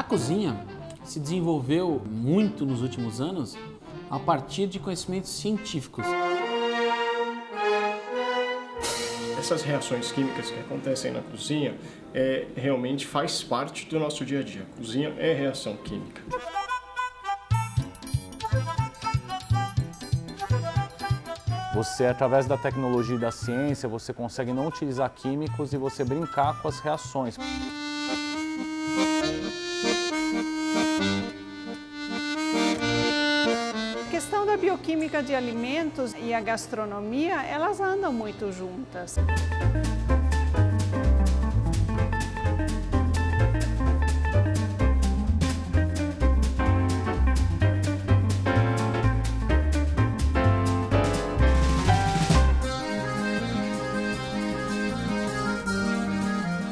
cozinha se desenvolveu muito nos últimos anos a partir de conhecimentos científicos. Essas reações químicas que acontecem na cozinha realmente faz parte do nosso dia a dia. A cozinha é reação química. Você, através da tecnologia e da ciência, você consegue não utilizar químicos e você brincar com as reações. A questão da bioquímica de alimentos e a gastronomia, elas andam muito juntas.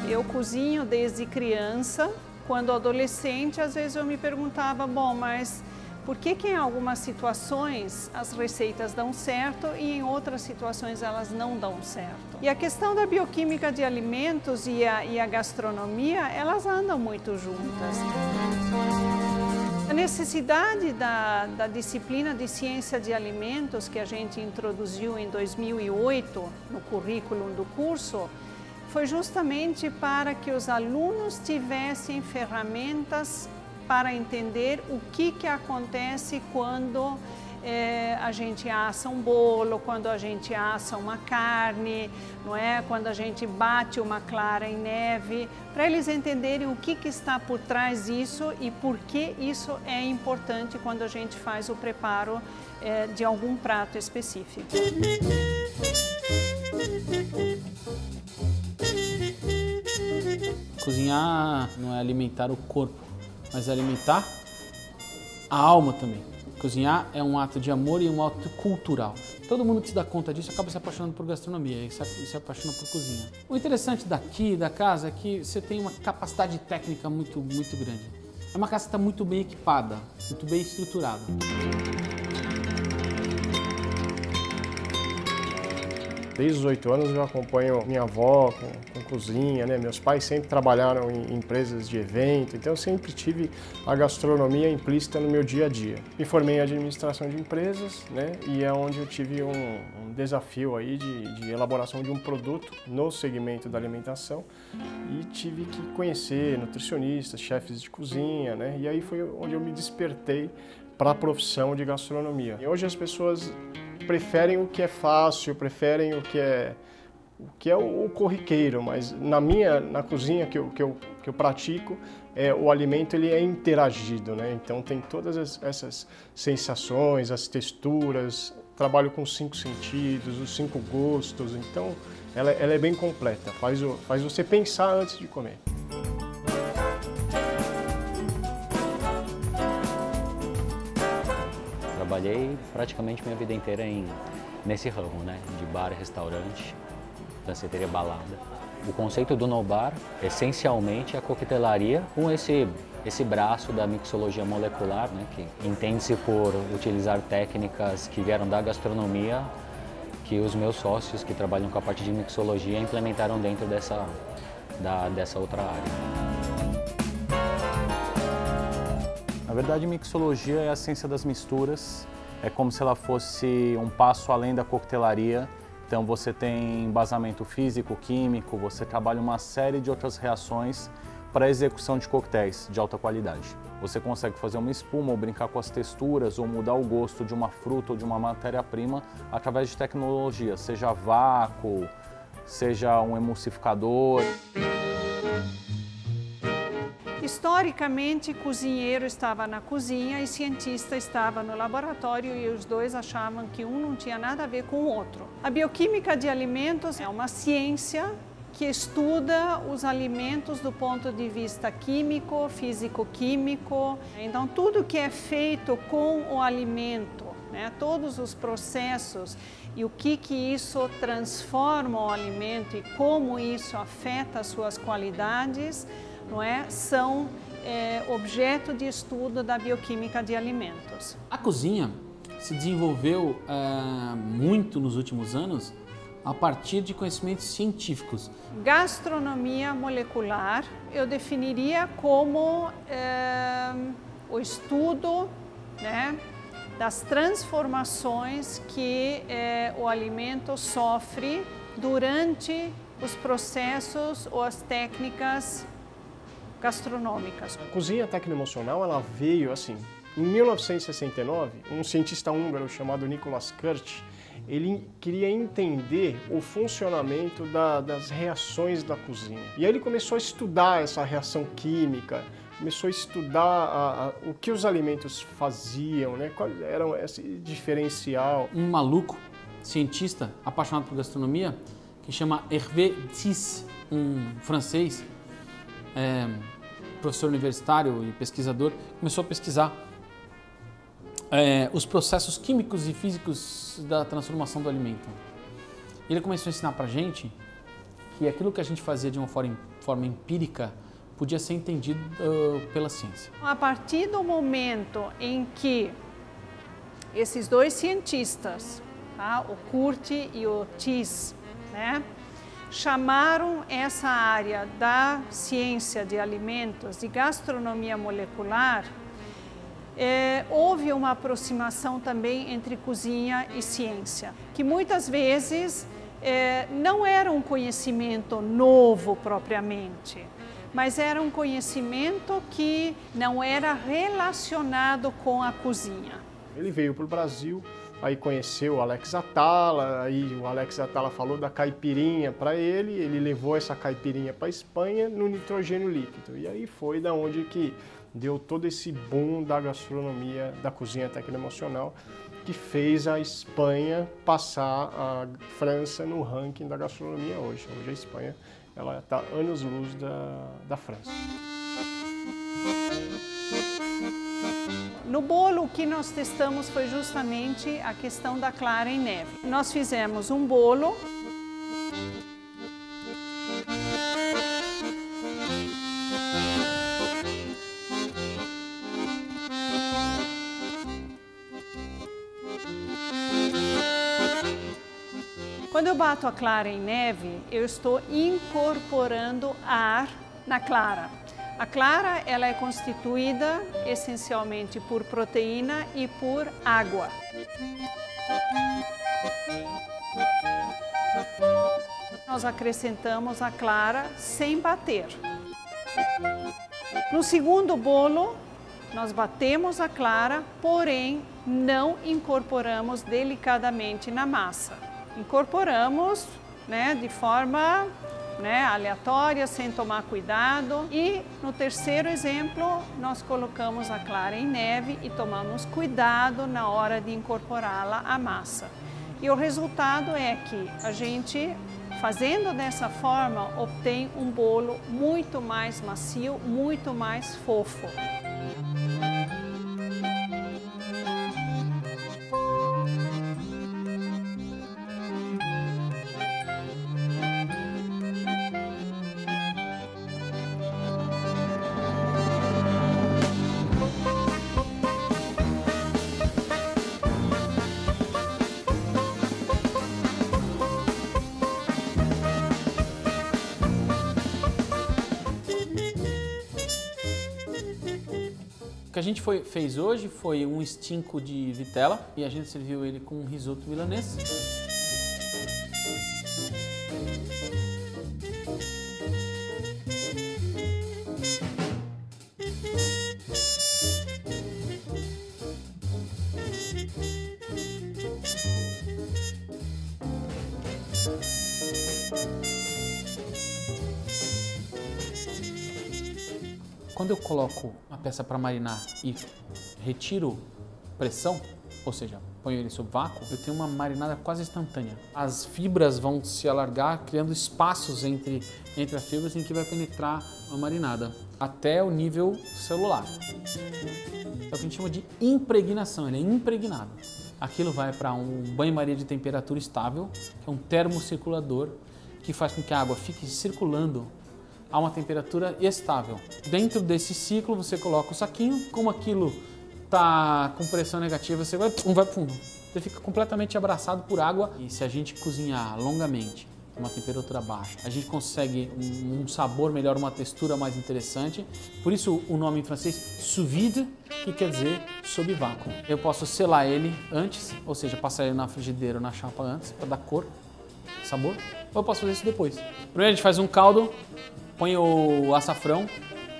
Eu cozinho desde criança. Quando adolescente, às vezes eu me perguntava, bom, mas por que em algumas situações as receitas dão certo e em outras situações elas não dão certo? E a questão da bioquímica de alimentos e a gastronomia, elas andam muito juntas. A necessidade da disciplina de ciência de alimentos que a gente introduziu em 2008 no currículo do curso foi justamente para que os alunos tivessem ferramentas para entender o que acontece quando a gente assa um bolo, quando a gente assa uma carne, não é? Quando a gente bate uma clara em neve, para eles entenderem o que está por trás disso e por que isso é importante quando a gente faz o preparo de algum prato específico. Cozinhar não é alimentar o corpo, mas é alimentar a alma também. Cozinhar é um ato de amor e um ato cultural. Todo mundo que se dá conta disso acaba se apaixonando por gastronomia e se apaixona por cozinha. O interessante daqui, da casa, é que você tem uma capacidade técnica muito grande. É uma casa que está muito bem equipada, muito bem estruturada. Desde os 8 anos eu acompanho minha avó com cozinha, né? Meus pais sempre trabalharam em empresas de evento, então eu sempre tive a gastronomia implícita no meu dia a dia. Me formei em administração de empresas, né? E é onde eu tive um desafio aí de elaboração de um produto no segmento da alimentação e tive que conhecer nutricionistas, chefes de cozinha, né? E aí foi onde eu me despertei para a profissão de gastronomia. E hoje as pessoas preferem o que é fácil, preferem o que é o corriqueiro, mas na cozinha que eu pratico, o alimento ele é interagido, né? Então tem todas essas sensações, as texturas, trabalho com 5 sentidos, os 5 gostos, então ela é bem completa, faz você pensar antes de comer. Trabalhei praticamente minha vida inteira nesse ramo, né? De bar, restaurante, danceteria, balada. O conceito do no bar, essencialmente, é a coquetelaria com esse braço da mixologia molecular, né? Que entende-se por utilizar técnicas que vieram da gastronomia, que os meus sócios que trabalham com a parte de mixologia implementaram dentro dessa outra área. Na verdade, mixologia é a ciência das misturas, é como se ela fosse um passo além da coquetelaria. Então você tem embasamento físico, químico, você trabalha uma série de outras reações para a execução de coquetéis de alta qualidade. Você consegue fazer uma espuma ou brincar com as texturas ou mudar o gosto de uma fruta ou de uma matéria-prima através de tecnologia, seja vácuo, seja um emulsificador. Historicamente, cozinheiro estava na cozinha e cientista estava no laboratório e os dois achavam que um não tinha nada a ver com o outro. A bioquímica de alimentos é uma ciência que estuda os alimentos do ponto de vista químico, físico-químico. Então, tudo que é feito com o alimento, né, todos os processos e o que isso transforma o alimento e como isso afeta as suas qualidades, não é? São objeto de estudo da bioquímica de alimentos. A cozinha se desenvolveu muito nos últimos anos a partir de conhecimentos científicos. Gastronomia molecular eu definiria como o estudo, né, das transformações que o alimento sofre durante os processos ou as técnicas gastronômicas. A cozinha tecno-emocional, ela veio assim, em 1969, um cientista húngaro chamado Nicholas Kurt, ele queria entender o funcionamento das reações da cozinha. E aí ele começou a estudar essa reação química, começou a estudar o que os alimentos faziam, né? Qual era esse diferencial. Um maluco, cientista, apaixonado por gastronomia, que chama Hervé Tis, um francês, professor universitário e pesquisador, começou a pesquisar os processos químicos e físicos da transformação do alimento. Ele começou a ensinar pra gente que aquilo que a gente fazia de uma forma empírica podia ser entendido pela ciência. A partir do momento em que esses dois cientistas, tá, o Kurt e o Tis, né, chamaram essa área da ciência de alimentos de gastronomia molecular, houve uma aproximação também entre cozinha e ciência, que muitas vezes não era um conhecimento novo propriamente, mas era um conhecimento que não era relacionado com a cozinha. Ele veio para o Brasil, aí conheceu o Alex Atala, aí o Alex Atala falou da caipirinha para ele levou essa caipirinha para a Espanha no nitrogênio líquido. E aí foi da onde que deu todo esse boom da gastronomia, da cozinha tecno-emocional, que fez a Espanha passar a França no ranking da gastronomia hoje. Hoje a Espanha está anos-luz da França. No bolo, o que nós testamos foi justamente a questão da clara em neve. Nós fizemos um bolo. Quando eu bato a clara em neve, eu estou incorporando ar na clara. A clara, ela é constituída essencialmente por proteína e por água. Nós acrescentamos a clara sem bater. No segundo bolo, nós batemos a clara, porém não incorporamos delicadamente na massa. Incorporamos, né, de forma aleatória, sem tomar cuidado. E no terceiro exemplo, nós colocamos a clara em neve e tomamos cuidado na hora de incorporá-la à massa. E o resultado é que a gente, fazendo dessa forma, obtém um bolo muito mais macio, muito mais fofo. O que a gente fez hoje foi um stinco de vitela e a gente serviu ele com um risoto milanês. Quando eu coloco a peça para marinar e retiro pressão, ou seja, ponho ele sob vácuo, eu tenho uma marinada quase instantânea. As fibras vão se alargar, criando espaços entre as fibras em que vai penetrar a marinada, até o nível celular. É o que a gente chama de impregnação, ele é impregnado. Aquilo vai para um banho-maria de temperatura estável, que é um termocirculador, que faz com que a água fique circulando a uma temperatura estável. Dentro desse ciclo você coloca o saquinho, como aquilo está com pressão negativa, você vai para fundo. Você fica completamente abraçado por água. E se a gente cozinhar longamente, uma temperatura baixa, a gente consegue um sabor melhor, uma textura mais interessante. Por isso o nome em francês, sous vide, que quer dizer sob vácuo. Eu posso selar ele antes, ou seja, passar ele na frigideira ou na chapa antes, para dar cor, sabor, ou eu posso fazer isso depois. Primeiro a gente faz um caldo, põe o açafrão,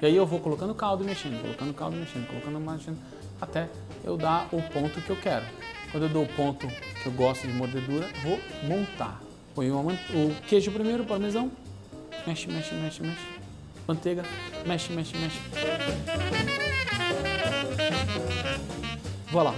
e aí eu vou colocando caldo e mexendo, colocando caldo e mexendo, colocando mais mexendo, até eu dar o ponto que eu quero. Quando eu dou o ponto que eu gosto de mordedura, vou montar. Põe o queijo primeiro, parmesão, mexe, mexe, mexe, mexe, manteiga, mexe, mexe, mexe. Voilà.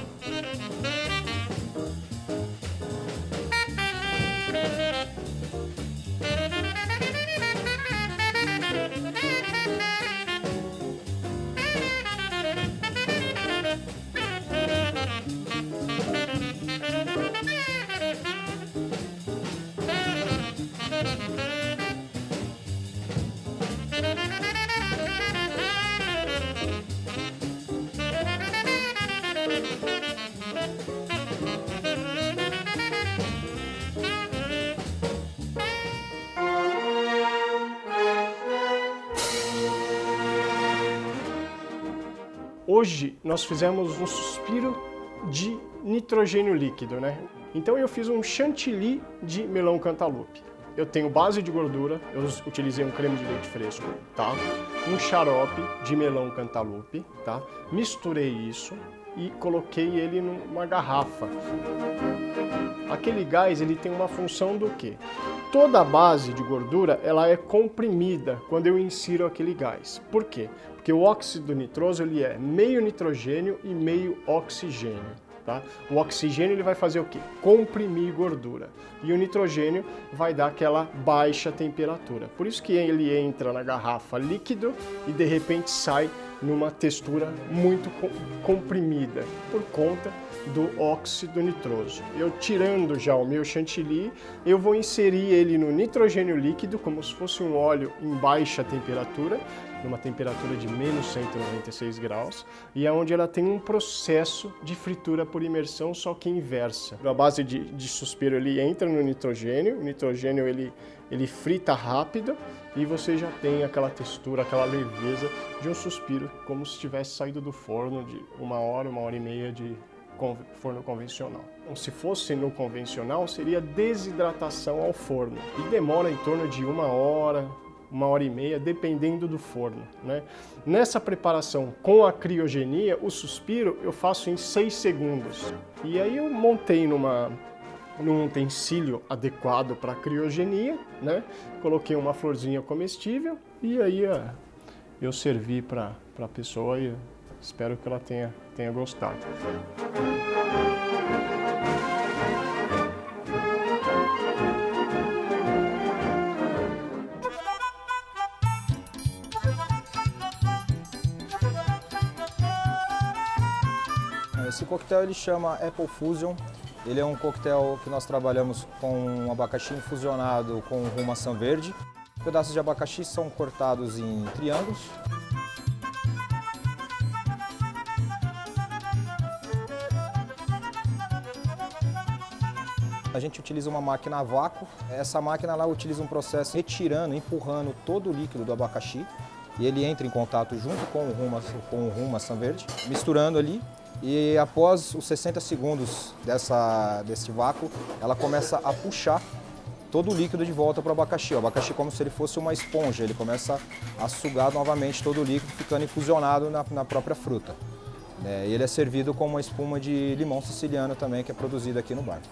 Hoje nós fizemos um suspiro de nitrogênio líquido, né? Então eu fiz um chantilly de melão cantaloupe. Eu tenho base de gordura, eu utilizei um creme de leite fresco, tá? Um xarope de melão cantaloupe, tá? Misturei isso e coloquei ele numa garrafa. Aquele gás, ele tem uma função do quê? Toda a base de gordura, ela é comprimida quando eu insiro aquele gás. Por quê? Porque o óxido nitroso, ele é meio nitrogênio e meio oxigênio. Tá? O oxigênio ele vai fazer o quê? Comprimir gordura. E o nitrogênio vai dar aquela baixa temperatura. Por isso que ele entra na garrafa líquido e de repente sai numa textura muito comprimida, por conta do óxido nitroso. Eu tirando já o meu chantilly, eu vou inserir ele no nitrogênio líquido, como se fosse um óleo em baixa temperatura, numa temperatura de menos 196 graus, e é onde ela tem um processo de fritura por imersão, só que inversa. A base de suspiro, ele entra no nitrogênio, o nitrogênio ele frita rápido, e você já tem aquela textura, aquela leveza de um suspiro, como se tivesse saído do forno de uma hora e meia de forno convencional. Então, se fosse no convencional, seria desidratação ao forno, e demora em torno de uma hora e meia, dependendo do forno, né? Nessa preparação com a criogenia, o suspiro eu faço em 6 segundos. E aí eu montei num utensílio adequado para a criogenia, né? Coloquei uma florzinha comestível e aí eu servi para a pessoa e espero que ela tenha gostado. Esse coquetel ele chama Apple Fusion. Ele é um coquetel que nós trabalhamos com um abacaxi infusionado com rum maçã verde. Pedaços de abacaxi são cortados em triângulos. A gente utiliza uma máquina a vácuo. Essa máquina lá utiliza um processo retirando, empurrando todo o líquido do abacaxi. E ele entra em contato junto com o rum maçã verde, misturando ali. E após os 60 segundos desse vácuo, ela começa a puxar todo o líquido de volta para o abacaxi. O abacaxi é como se ele fosse uma esponja, ele começa a sugar novamente todo o líquido, ficando infusionado na própria fruta. E ele é servido com uma espuma de limão siciliano também, que é produzida aqui no bar.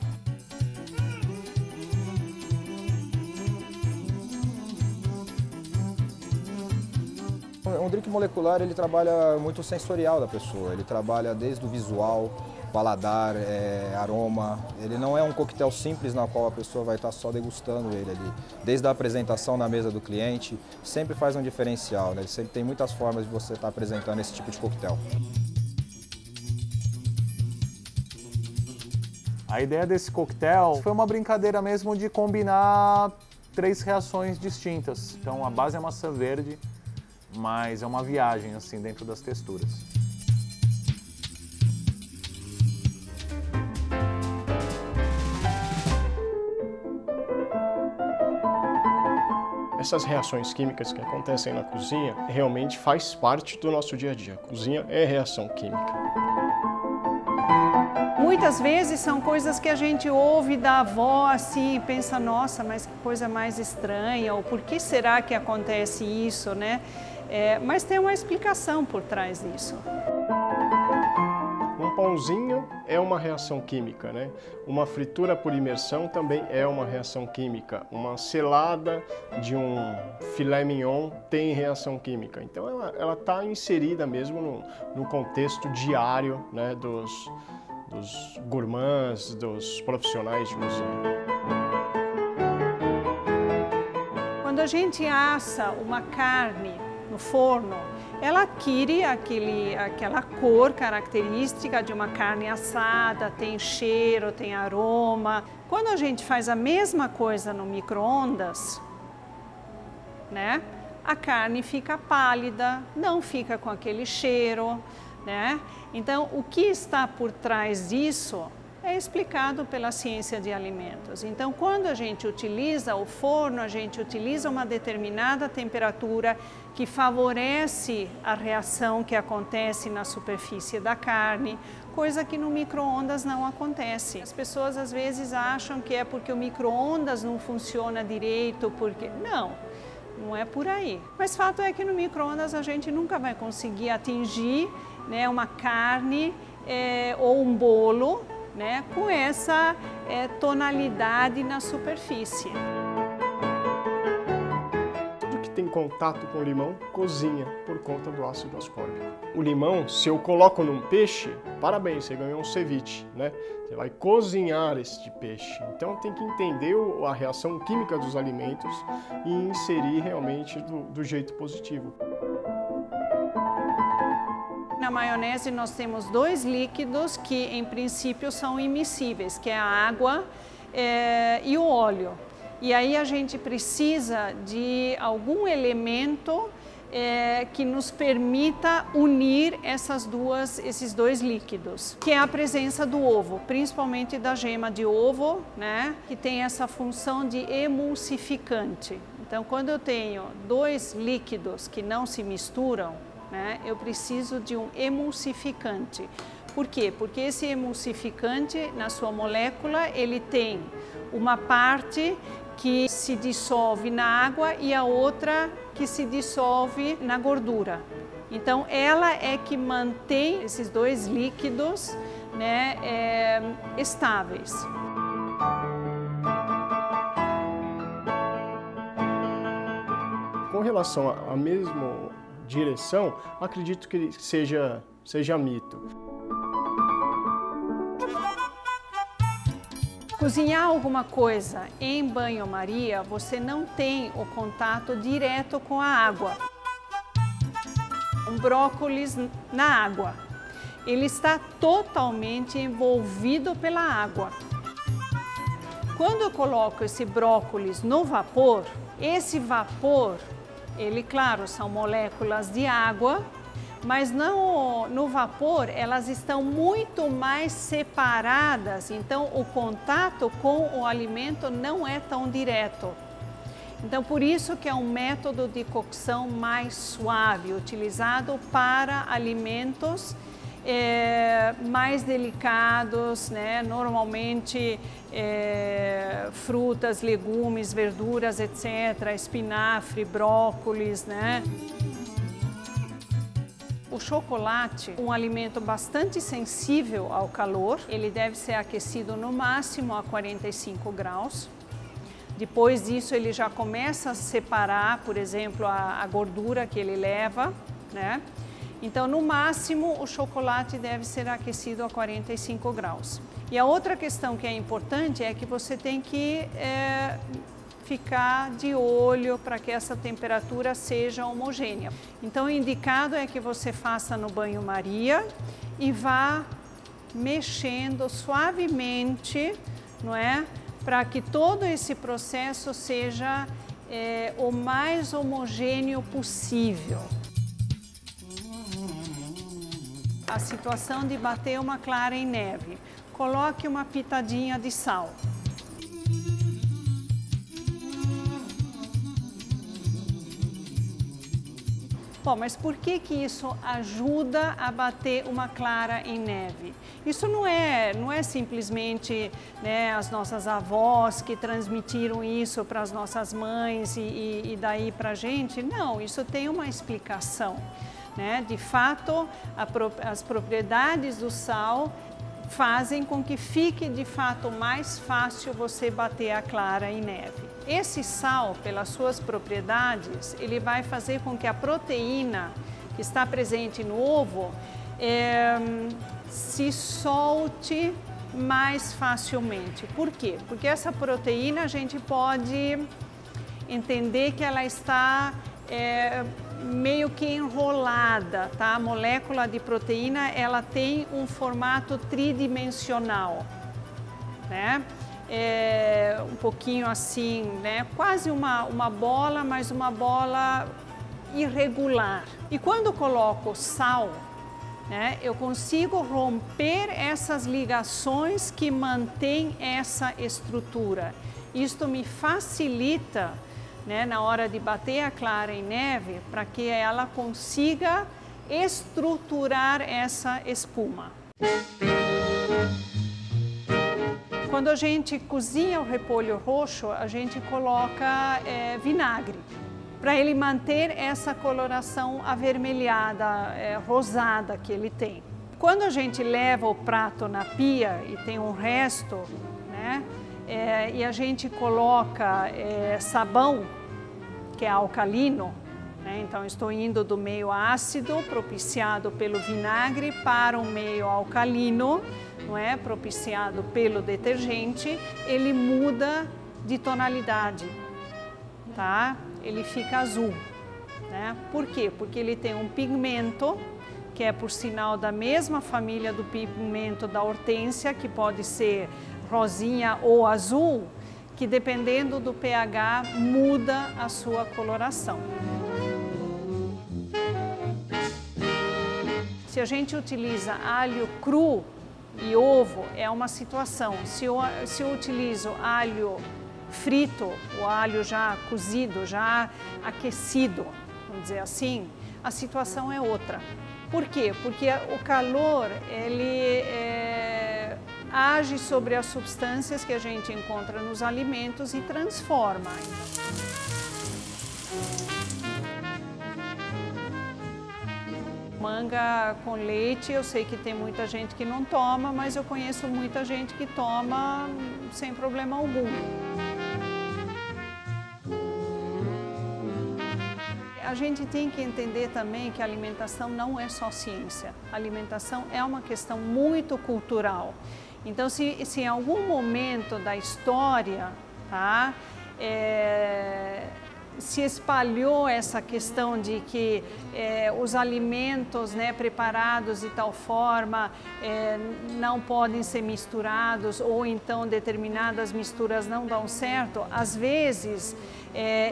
Um drink molecular, ele trabalha muito o sensorial da pessoa, ele trabalha desde o visual, paladar, aroma. Ele não é um coquetel simples na qual a pessoa vai estar só degustando ele ali. Desde a apresentação na mesa do cliente, sempre faz um diferencial, né? Sempre tem muitas formas de você estar apresentando esse tipo de coquetel. A ideia desse coquetel foi uma brincadeira mesmo de combinar 3 reações distintas. Então a base é maçã verde, mas é uma viagem assim dentro das texturas. Essas reações químicas que acontecem na cozinha realmente faz parte do nosso dia a dia. A cozinha é reação química. Muitas vezes são coisas que a gente ouve da avó assim e pensa, nossa, mas que coisa mais estranha, ou por que será que acontece isso, né? Mas tem uma explicação por trás disso. Um pãozinho é uma reação química, né? Uma fritura por imersão também é uma reação química. Uma selada de um filé mignon tem reação química. Então ela está inserida mesmo no contexto diário, né, dos gourmands, dos profissionais de cozinha. Quando a gente assa uma carne no forno, ela adquire aquela cor característica de uma carne assada, tem cheiro, tem aroma. Quando a gente faz a mesma coisa no micro-ondas, né, a carne fica pálida, não fica com aquele cheiro, né? Então, o que está por trás disso é explicado pela ciência de alimentos. Então, quando a gente utiliza o forno, a gente utiliza uma determinada temperatura que favorece a reação que acontece na superfície da carne, coisa que no micro-ondas não acontece. As pessoas às vezes acham que é porque o micro-ondas não funciona direito, porque... Não é por aí. Mas fato é que no micro-ondas a gente nunca vai conseguir atingir, né, uma carne ou um bolo, né, com essa tonalidade na superfície. Tudo que tem contato com limão cozinha por conta do ácido ascórbico. O limão, se eu coloco num peixe, parabéns, você ganhou um ceviche, né? Você vai cozinhar este peixe. Então tem que entender a reação química dos alimentos e inserir realmente do jeito positivo. Na maionese nós temos dois líquidos que em princípio são immiscíveis, que é a água e o óleo. E aí a gente precisa de algum elemento que nos permita unir esses dois líquidos, que é a presença do ovo, principalmente da gema de ovo, né, que tem essa função de emulsificante. Então, quando eu tenho dois líquidos que não se misturam, né, eu preciso de um emulsificante. Por quê? Porque esse emulsificante, na sua molécula, ele tem uma parte que se dissolve na água e a outra que se dissolve na gordura. Então, ela é que mantém esses dois líquidos, né, estáveis. Com relação à mesma direção, acredito que seja mito. Cozinhar alguma coisa em banho-maria, você não tem o contato direto com a água. Um brócolis na água, ele está totalmente envolvido pela água. Quando eu coloco esse brócolis no vapor, esse vapor, ele, claro, são moléculas de água, mas no vapor elas estão muito mais separadas, então o contato com o alimento não é tão direto. Então, por isso que é um método de cocção mais suave, utilizado para alimentos mais delicados, né? Normalmente frutas, legumes, verduras, etc., espinafre, brócolis, né? O chocolate, um alimento bastante sensível ao calor, ele deve ser aquecido no máximo a 45 graus. Depois disso ele já começa a separar, por exemplo, a gordura que ele leva, né? Então, no máximo, o chocolate deve ser aquecido a 45 graus. E a outra questão que é importante é que você tem que ficar de olho para que essa temperatura seja homogênea. Então, o indicado é que você faça no banho-maria e vá mexendo suavemente, não é? Para que todo esse processo seja o mais homogêneo possível. A situação de bater uma clara em neve. Coloque uma pitadinha de sal. Bom, mas por que que isso ajuda a bater uma clara em neve? Isso não é simplesmente, né, as nossas avós que transmitiram isso para as nossas mães e daí para a gente. Não, isso tem uma explicação, né? De fato, as propriedades do sal fazem com que fique de fato mais fácil você bater a clara em neve. Esse sal, pelas suas propriedades, ele vai fazer com que a proteína que está presente no ovo se solte mais facilmente. Por quê? Porque essa proteína a gente pode entender que ela está meio que enrolada, tá? A molécula de proteína, ela tem um formato tridimensional, né? Um pouquinho assim, né? Quase uma bola, mas uma bola irregular. E quando coloco sal, né, eu consigo romper essas ligações que mantêm essa estrutura. Isto me facilita, né, na hora de bater a clara em neve, para que ela consiga estruturar essa espuma. Quando a gente cozinha o repolho roxo, a gente coloca vinagre, para ele manter essa coloração avermelhada, rosada que ele tem. Quando a gente leva o prato na pia e tem um resto, né, e a gente coloca sabão, que é alcalino, né? Então estou indo do meio ácido, propiciado pelo vinagre, para um meio alcalino, não é? Propiciado pelo detergente, ele muda de tonalidade, tá? Ele fica azul, né? Por quê? Porque ele tem um pigmento, que é por sinal da mesma família do pigmento da hortênsia, que pode ser rosinha ou azul, que dependendo do pH muda a sua coloração. Se a gente utiliza alho cru e ovo, é uma situação. Se eu utilizo alho frito, o alho já cozido, já aquecido, vamos dizer assim, a situação é outra. Por quê? Porque o calor, ele age sobre as substâncias que a gente encontra nos alimentos e transforma. Manga com leite, eu sei que tem muita gente que não toma, mas eu conheço muita gente que toma sem problema algum. A gente tem que entender também que a alimentação não é só ciência. A alimentação é uma questão muito cultural. Então, se em algum momento da história, tá, se espalhou essa questão de que os alimentos, né, preparados de tal forma não podem ser misturados, ou então determinadas misturas não dão certo, às vezes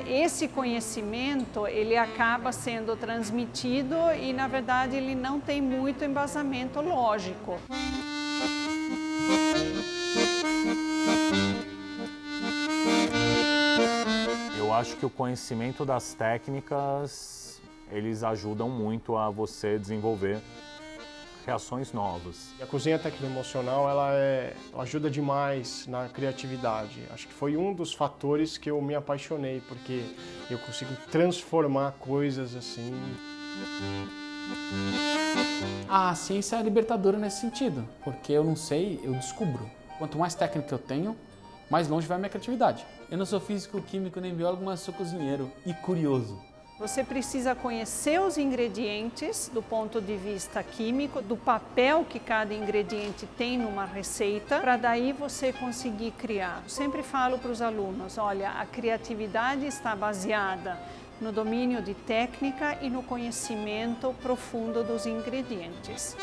esse conhecimento ele acaba sendo transmitido e na verdade ele não tem muito embasamento lógico. Eu acho que o conhecimento das técnicas, eles ajudam muito a você desenvolver reações novas. E a cozinha tecno-emocional, ela ajuda demais na criatividade. Acho que foi um dos fatores que eu me apaixonei, porque eu consigo transformar coisas assim. A ciência é libertadora nesse sentido, porque eu não sei, eu descubro. Quanto mais técnica eu tenho, mais longe vai a minha criatividade. Eu não sou físico, químico nem biólogo, mas sou cozinheiro e curioso. Você precisa conhecer os ingredientes do ponto de vista químico, do papel que cada ingrediente tem numa receita, para daí você conseguir criar. Eu sempre falo para os alunos, olha, a criatividade está baseada no domínio de técnica e no conhecimento profundo dos ingredientes.